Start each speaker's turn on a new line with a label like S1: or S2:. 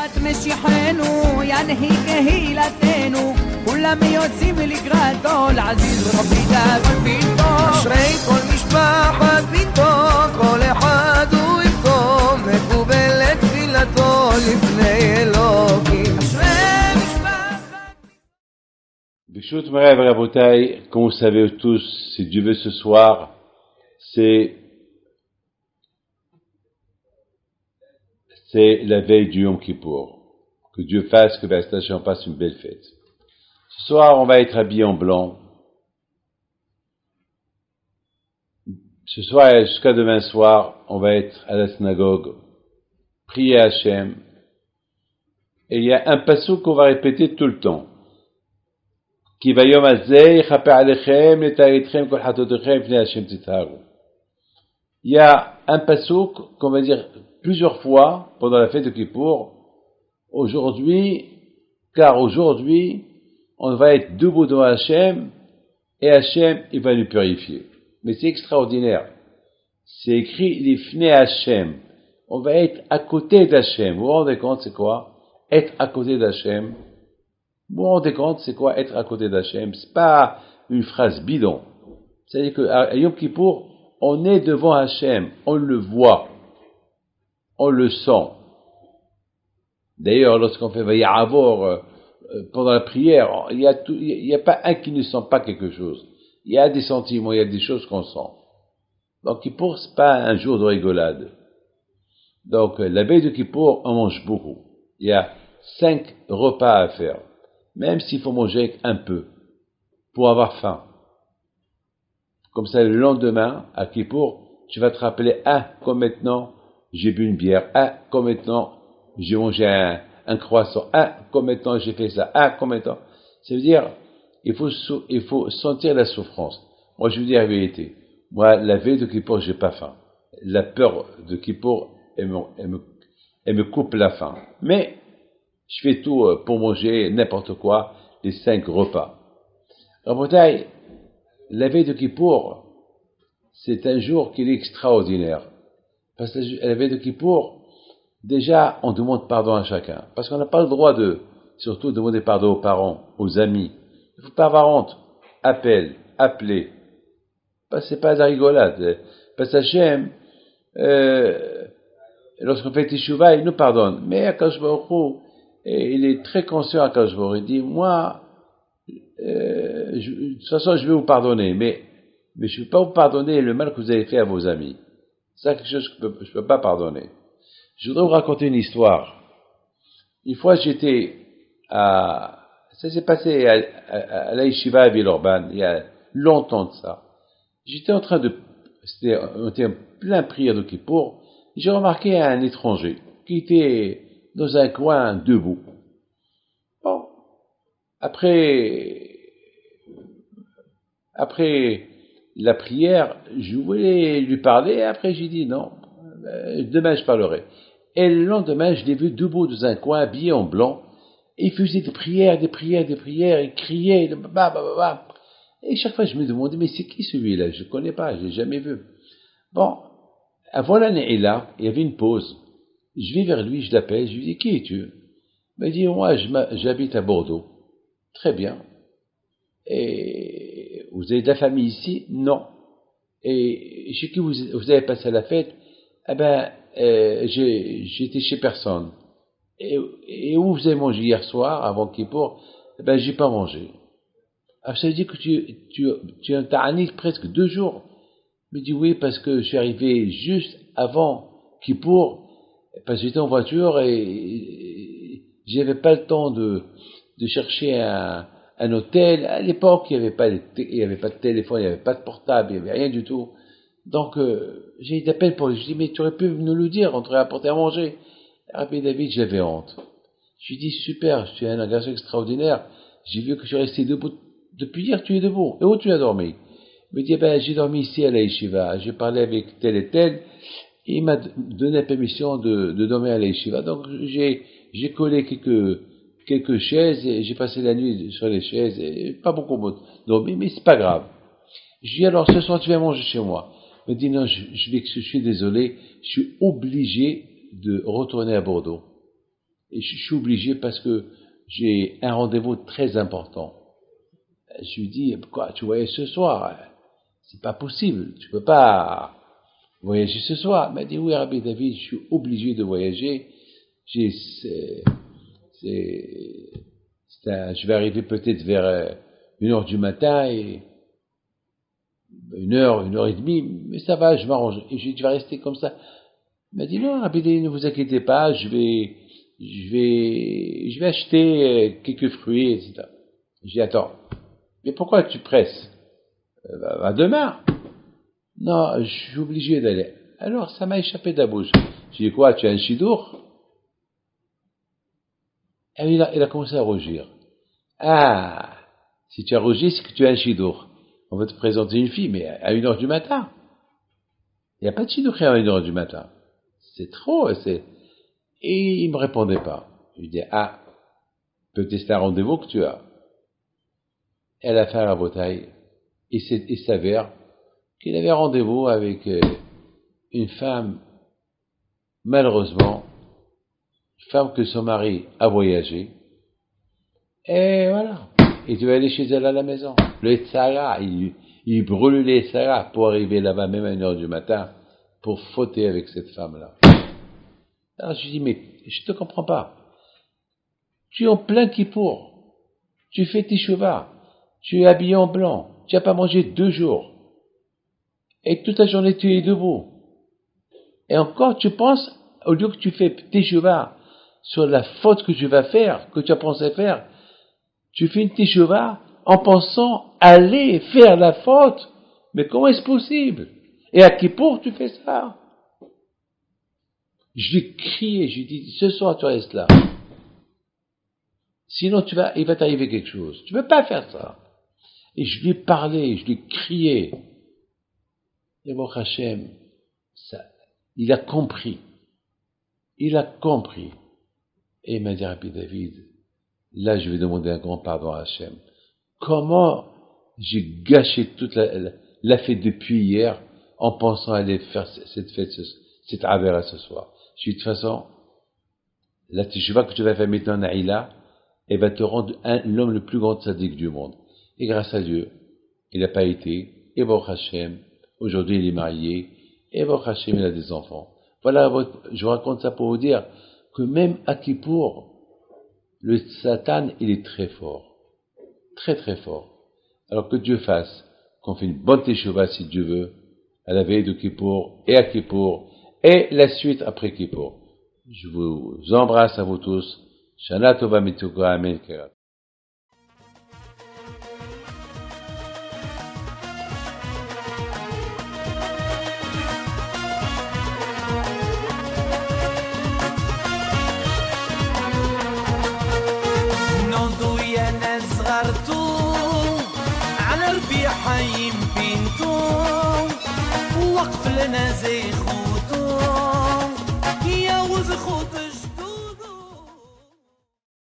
S1: ביאת משיחנו ינהי קהילתנו כולם יוצאים לקראתו לעזיז רבי דאגון ביתו
S2: אשרי כל משפחת ביתו כל אחד הוא איתו מקובלת תפילתו לפני אלוקים אשרי משפחת
S3: Bishut Marev Rabotai, comme vous savez tous, si Dieu veut ce soir, c'est la veille du Yom Kippour. Que Dieu fasse que Bastation passe une belle fête. Ce soir, on va être habillé en blanc. Ce soir et jusqu'à demain soir, on va être à la synagogue, prier à Hachem. Et il y a un passouk qu'on va répéter tout le temps. Ki vayom hazeh yichaper alechem letaritchem kol chatotechem pnei Hashem titharu. Il y a un passouk qu'on va dire plusieurs fois pendant la fête de Kippour. Car aujourd'hui, on va être debout devant Hashem et Hashem, il va nous purifier. Mais c'est extraordinaire. C'est écrit l'ifnei Hashem. On va être à côté d'Hashem. Vous vous rendez compte, c'est quoi? Être à côté d'Hashem. Vous vous rendez compte, c'est quoi être à côté d'Hachem? C'est pas une phrase bidon. C'est-à-dire qu'à Yom Kippour, on est devant Hachem, on le voit, on le sent. D'ailleurs, lorsqu'on fait Vaya'avor, pendant la prière, il y a pas un qui ne sent pas quelque chose. Il y a des sentiments, il y a des choses qu'on sent. Donc Kippour, c'est pas un jour de rigolade. Donc, la veille de Kippour, on mange beaucoup. Il y a 5 repas à faire. Même s'il faut manger un peu, pour avoir faim. Comme ça, le lendemain, à Kippour, tu vas te rappeler, comme maintenant, j'ai bu une bière, comme maintenant, j'ai mangé un croissant, comme maintenant, j'ai fait ça, comme maintenant. Ça veut dire, il faut sentir la souffrance. Moi, je vous dis la vérité. Moi, la veille de Kippour, j'ai pas faim. La peur de Kippour, elle me coupe la faim. Mais, je fais tout pour manger n'importe quoi, les 5 repas. Rabotai, la veille de Kippour, c'est un jour qui est extraordinaire. Parce que la veille de Kippour, déjà, on demande pardon à chacun. Parce qu'on n'a pas le droit de, surtout, demander pardon aux parents, aux amis. Il ne faut pas avoir honte. Appelez. Parce que c'est pas de la rigolade. Parce que Hachem, lorsqu'on fait Teshuvah, il nous pardonne. Mais Akadosh Baruch Hu, et il est très conscient à Akadosh Baruch Hu. Il dit, moi, de toute façon, je vais vous pardonner, mais je ne peux pas vous pardonner le mal que vous avez fait à vos amis. C'est quelque chose que je ne peux pas pardonner. Je voudrais vous raconter une histoire. Une fois, ça s'est passé à la Yeshiva à Villeurbanne, il y a longtemps de ça. J'étais en train on était en plein prière de Kippour, j'ai remarqué un étranger qui était dans un coin debout. Bon, après la prière, je voulais lui parler, après j'ai dit non, demain je parlerai. Et le lendemain, je l'ai vu debout dans un coin, habillé en blanc, et il faisait des prières, il criait, et chaque fois je me demandais, mais c'est qui celui-là? Je ne connais pas, je ne l'ai jamais vu. Bon, avant l'année là, il y avait une pause. Je vais vers lui, je l'appelle, je lui dis, qui es-tu? Il m'a dit, moi, j'habite à Bordeaux. Très bien. Et vous avez de la famille ici? Non. Et chez qui vous avez passé la fête? J'étais chez personne. Et où vous avez mangé hier soir, avant Kippour? J'ai pas mangé. Alors, ça veut dire que tu es un ta'anit presque 2 jours. Il me dit, oui, parce que je suis arrivé juste avant Kippour, parce que j'étais en voiture et j'avais pas le temps de chercher un hôtel. À l'époque, il n'y avait pas de téléphone, il n'y avait pas de portable, il n'y avait rien du tout. Donc, j'ai eu d'appel pour lui. Je dis, mais tu aurais pu nous le dire, on t'aurait apporté à manger. Rabbi David, j'avais honte. Je lui dis, super, tu es un garçon extraordinaire. J'ai vu que je suis resté debout. Depuis hier, tu es debout. Et où tu as dormi? Il me dit, j'ai dormi ici à la Yeshiva. J'ai parlé avec tel et tel. Et il m'a donné la permission de dormir à la Yeshiva. Donc, j'ai collé quelques chaises et j'ai passé la nuit sur les chaises et pas beaucoup dormi, mais c'est pas grave. Je lui dis, alors, ce soir, tu viens manger chez moi. Il me dit, non, je suis désolé, je suis obligé de retourner à Bordeaux. Et je suis obligé parce que j'ai un rendez-vous très important. Je lui dis, pourquoi tu voyages ce soir? C'est pas possible, tu peux pas voyager ce soir. Il m'a dit, oui, Rabbi David, je suis obligé de voyager. Je vais arriver peut-être vers 1h du matin et 1h et demie, mais ça va, je m'arrange. Et je vais rester comme ça. Il m'a dit, non, Rabbi David, ne vous inquiétez pas, je vais acheter quelques fruits, etc. J'ai dit, attends, mais pourquoi tu presses? Va demain. Non, je suis obligé d'aller. Alors, ça m'a échappé de la bouche. J'ai dit, quoi, tu as un chidour? Et il a commencé à rougir. Ah, si tu as rougi, c'est que tu as un chidour. On va te présenter une fille, mais à 1h du matin. Il n'y a pas de chidour à 1h du matin. C'est trop, Et il me répondait pas. Je lui dis, ah, peut-être c'est un rendez-vous que tu as. Elle a fait la bataille. Il s'avère qu'il avait rendez-vous avec une femme, malheureusement, une femme que son mari a voyagé. Et voilà. Il devait aller chez elle à la maison. Le Etzara, il brûle les Etzara pour arriver là-bas, même à 1h du matin, pour fauter avec cette femme-là. Alors je lui dis, mais je te comprends pas. Tu es en plein Kippour. Tu fais tes chevaux. Tu es habillé en blanc. Tu n'as pas mangé 2 jours. Et toute la journée, tu es debout. Et encore, tu penses, au lieu que tu fais tes chevaux sur la faute que tu vas faire, que tu as pensé faire, tu fais une teshuva en pensant aller faire la faute. Mais comment est-ce possible? Et à Kippour, tu fais ça? Je lui ai crié, je lui ai dit, ce soir, tu restes là. Sinon, il va t'arriver quelque chose. Tu ne peux pas faire ça. Et je lui ai parlé, je lui ai crié. Et mon Hachem, il a compris. Il a compris. Et il m'a dit, Rabbi David, là, je vais demander un grand pardon à Hachem. Comment j'ai gâché toute la fête depuis hier en pensant aller faire cette fête, cette avera ce soir. Je dis, de toute façon, la teshuva que tu vas faire maintenant, Naïla, elle va te rendre l'homme le plus grand tzaddik du monde. Et grâce à Dieu, il n'a pas été. Et Baruch Hashem, aujourd'hui il est marié. Et Baruch Hashem, il a des enfants. Voilà, je vous raconte ça pour vous dire que même à Kippour, le Satan, il est très fort. Très très fort. Alors que Dieu fasse qu'on fait une bonne teshuva si Dieu veut, à la veille de Kippour et à Kippour, et la suite après Kippour. Je vous embrasse à vous tous. Shana Tova Mituka Amen.
S1: على ربيع حيم بنتو وقف لنا زي خو